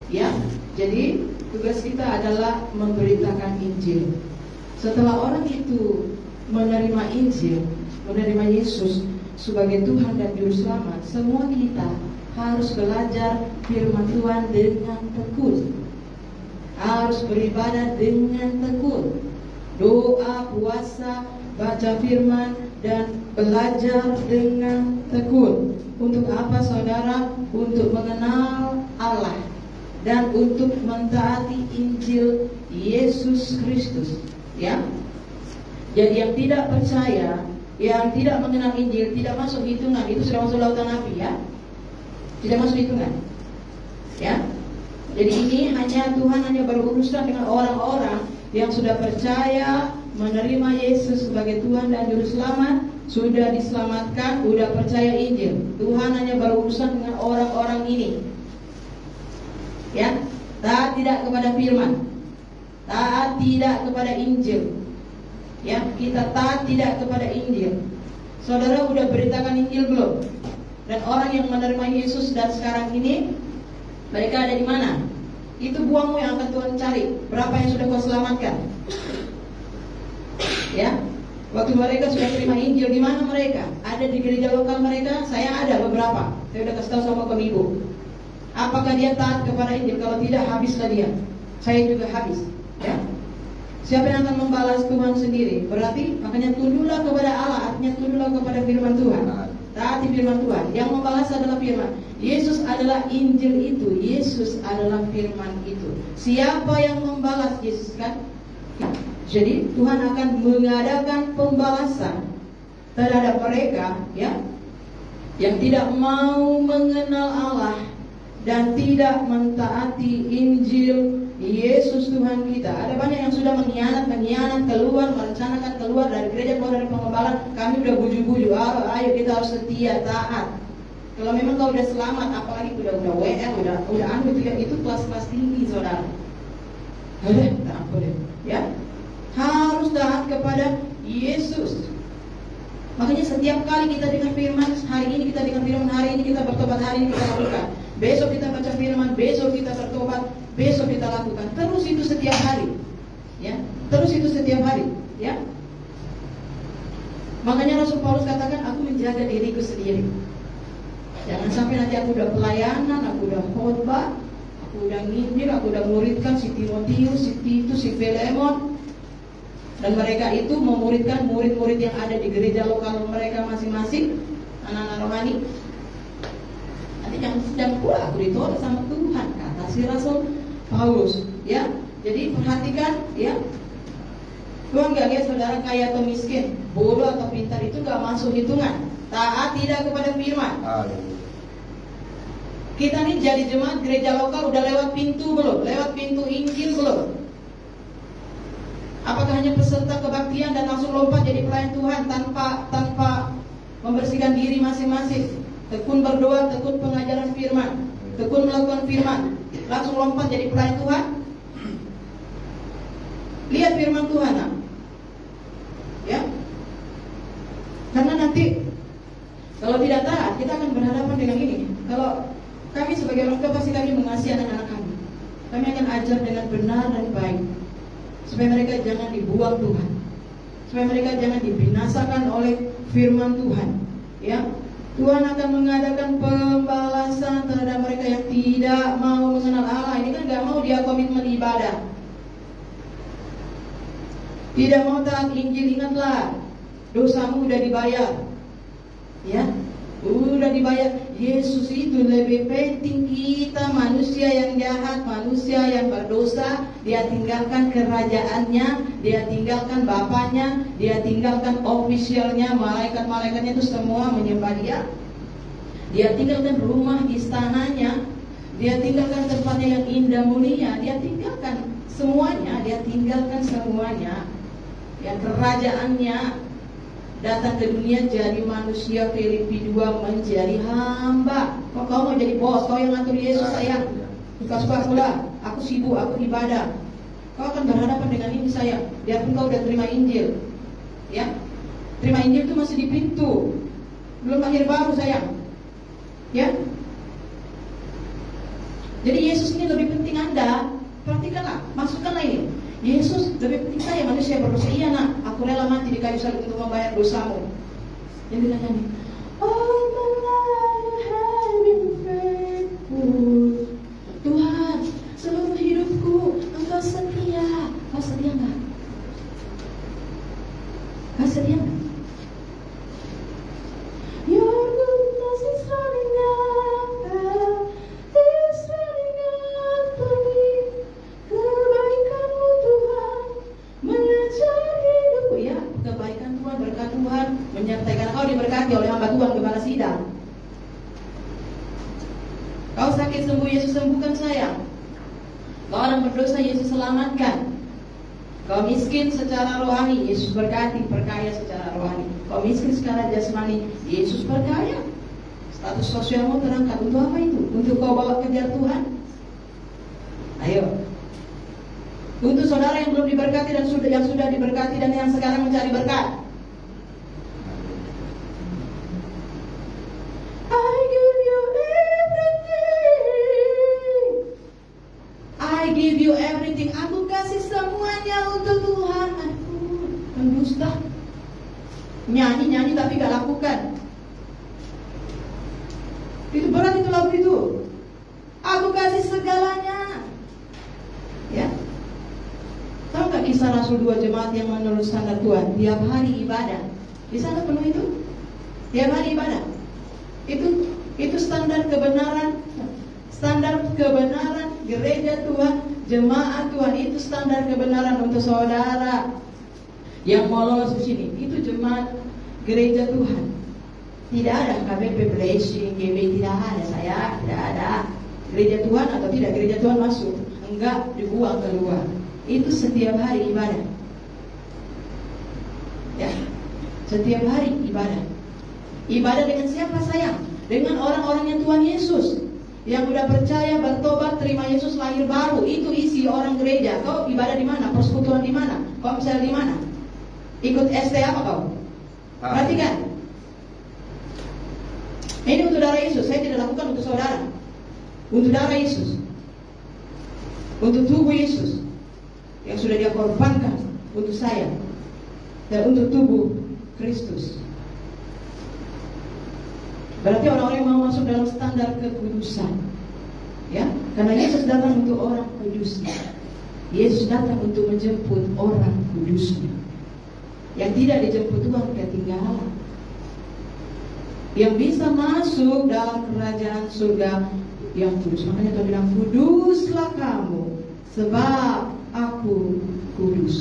Ya, jadi tugas kita adalah memberitakan Injil. Setelah orang itu menerima Injil, menerima Yesus sebagai Tuhan dan Juru Selamat, semua kita harus belajar firman Tuhan dengan tekun. Harus beribadah dengan tekun. Doa, puasa, baca firman, dan belajar dengan tekun. Untuk apa saudara? Untuk mengenal Allah dan untuk mentaati Injil Yesus Kristus. Ya. Jadi yang tidak percaya, yang tidak mengenal Injil, tidak masuk hitungan. Itu sudah masuk lautan api, ya. Tidak masuk hitungan. Ya. Jadi ini Tuhan hanya berurusan dengan orang-orang yang sudah percaya, menerima Yesus sebagai Tuhan dan Juru Selamat, sudah diselamatkan, sudah percaya Injil. Tuhan hanya berurusan dengan orang-orang ini. Ya, taat tidak kepada firman, taat tidak kepada Injil. Ya, kita taat tidak kepada Injil. Saudara udah beritakan Injil belum? Dan orang yang menerima Yesus dan sekarang ini, mereka ada di mana? Itu buangmu yang akan Tuhan cari. Berapa yang sudah kau selamatkan? Ya, waktu mereka sudah terima Injil, di mana mereka? Ada di gereja lokal mereka. Saya ada beberapa. Saya udah kasih tahu sama kamu ibu. Apakah dia taat kepada Injil? Kalau tidak, habislah dia. Saya juga habis. Ya. Siapa yang akan membalas Tuhan sendiri? Berarti makanya tunduklah kepada Allah. Artinya tunduklah kepada firman Tuhan. Taati firman Tuhan. Yang membalas adalah firman. Yesus adalah Injil itu. Yesus adalah firman itu. Siapa yang membalas Yesus kan? Ya. Jadi Tuhan akan mengadakan pembalasan terhadap mereka, ya, yang tidak mau mengenal Allah dan tidak mentaati Injil Yesus Tuhan kita. Ada banyak yang sudah mengkhianat keluar, merencanakan keluar dari gereja, keluar dari pengembalaan. Kami udah buju-buju, ayo kita harus setia, taat. Kalau memang kau udah selamat, apalagi udah WL, udah anu itu kelas-kelas tinggi, saudara. Tak boleh, ya. Harus taat kepada Yesus. Makanya setiap kali kita dengar firman, hari ini kita dengar firman, hari ini kita bertobat, hari ini kita lakukan. Besok kita baca firman, besok kita bertobat, besok kita lakukan. Terus itu setiap hari. Ya, terus itu setiap hari, ya. Makanya Rasul Paulus katakan, aku menjaga diriku sendiri. Jangan sampai nanti aku udah pelayanan, aku udah khotbah, aku udah nginjil, aku udah muridkan si Timotius, si Titus, si Filemon. Dan mereka itu memuridkan murid-murid yang ada di gereja lokal mereka masing-masing, anak-anak rohani. Nanti jangan pula aku ditolak sama Tuhan, kata si Rasul Paulus. Ya, jadi perhatikan, ya. Tuhan gak lihat saudara kaya atau miskin, bodoh atau pintar, itu gak masuk hitungan. Taat tidak kepada firman. Kita nih jadi jemaat gereja lokal udah lewat pintu belum? Lewat pintu Injil belum? Apakah hanya peserta kebaktian dan langsung lompat jadi pelayan Tuhan tanpa membersihkan diri masing-masing? Tekun berdoa, tekun pengajaran firman, tekun melakukan firman, langsung lompat jadi pelayan Tuhan? Lihat firman Tuhan, nah. Ya. Karena nanti kalau tidak taat, kita akan berhadapan dengan ini. Kalau kami sebagai orang tua pasti kami mengasihi anak-anak kami. Kami akan ajar dengan benar dan baik, supaya mereka jangan dibuang Tuhan, supaya mereka jangan dibinasakan oleh firman Tuhan. Ya, Tuhan akan mengadakan pembalasan terhadap mereka yang tidak mau mengenal Allah. Ini kan gak mau dia komitmen ibadah, tidak mau taat Injil. Ingatlah, dosamu udah dibayar. Ya, udah dibayar. Yesus itu lebih penting kita, manusia yang jahat, manusia yang berdosa. Dia tinggalkan kerajaannya, dia tinggalkan bapaknya, dia tinggalkan ofisialnya, malaikat-malaikatnya itu semua menyembah dia. Dia tinggalkan rumah istananya, dia tinggalkan tempatnya yang indah mulia, dia tinggalkan semuanya, ya, kerajaannya. Datang ke dunia jadi manusia. Filipi 2 menjadi hamba. Kok kau mau jadi bos? Kau yang ngatur Yesus, sayang. Suka-suka aku lah. Aku sibuk, aku ibadah. Kau akan berhadapan dengan ini, sayang. Biarpun kau udah terima Injil, ya. Terima Injil itu masih di pintu, belum lahir baru, sayang. Ya. Jadi Yesus ini lebih penting Yesus lebih penting saya manusia berdosa. Iya nak, aku rela mati di kayu salib untuk membayar dosamu. Yang dia nyanyi, all my life you have been faithful. Tuhan, seluruh hidupku Engkau setia. Kau setia nggak? Kau setia nggak? Your goodness is running out, is running after me. Kebaikanmu Tuhan mengejar hidupku. Ya, kebaikan Tuhan, berkat Tuhan menyertai. Karena kau diberkati oleh hamba Tuhan Gembala Sidang. Kau sakit sembuh, Yesus sembuhkan sayang. Kau orang berdosa, Yesus selamatkan. Kau miskin secara rohani, Yesus berkati, perkaya secara rohani. Kau miskin secara jasmani, Yesus perkaya. Status sosialmu terangkat. Untuk apa itu? Untuk kau bawa kejar Tuhan? Ayo. Untuk saudara yang belum diberkati dan yang sudah diberkati dan yang sekarang mencari berkat. I give you everything. I give you everything. Aku kasih semuanya untuk Tuhan. Aduh, pendusta. Nyanyi tapi gak lakukan. Itu berat itu lagu itu. Aku kasih segalanya. Ya. Tahu gak kisah Rasul 2 jemaat yang menurut standar Tuhan? Tiap hari ibadah. Di sana penuh itu. Tiap hari ibadah. Itu standar kebenaran. Standar kebenaran gereja Tuhan, jemaat Tuhan. Itu standar kebenaran untuk saudara yang mau lolos di sini. Itu jemaat gereja Tuhan. Tidak ada KBP blessing, GB tidak ada, saya tidak ada. Gereja Tuhan atau tidak gereja Tuhan masuk, enggak dibuang keluar. Itu setiap hari ibadah. Ya, setiap hari ibadah. Ibadah dengan siapa sayang? Dengan orang-orang yang Tuhan Yesus, yang sudah percaya, bertobat, terima Yesus, lahir baru. Itu isi orang gereja. Kau ibadah di mana? Persekutuan di mana? Kau misalnya di mana? Ikut ST apa kau? Perhatikan. Ini untuk darah Yesus. Saya tidak lakukan untuk saudara. Untuk darah Yesus, untuk tubuh Yesus yang sudah Dia korbankan untuk saya dan untuk tubuh Kristus. Berarti orang-orang yang mau masuk dalam standar kekudusan, ya, karena Yesus datang untuk orang kudusnya. Yesus datang untuk menjemput orang kudusnya. Yang tidak dijemput Tuhan ketinggalan. Yang bisa masuk dalam kerajaan surga yang kudus. Makanya Tuhan bilang, kuduslah kamu sebab aku kudus.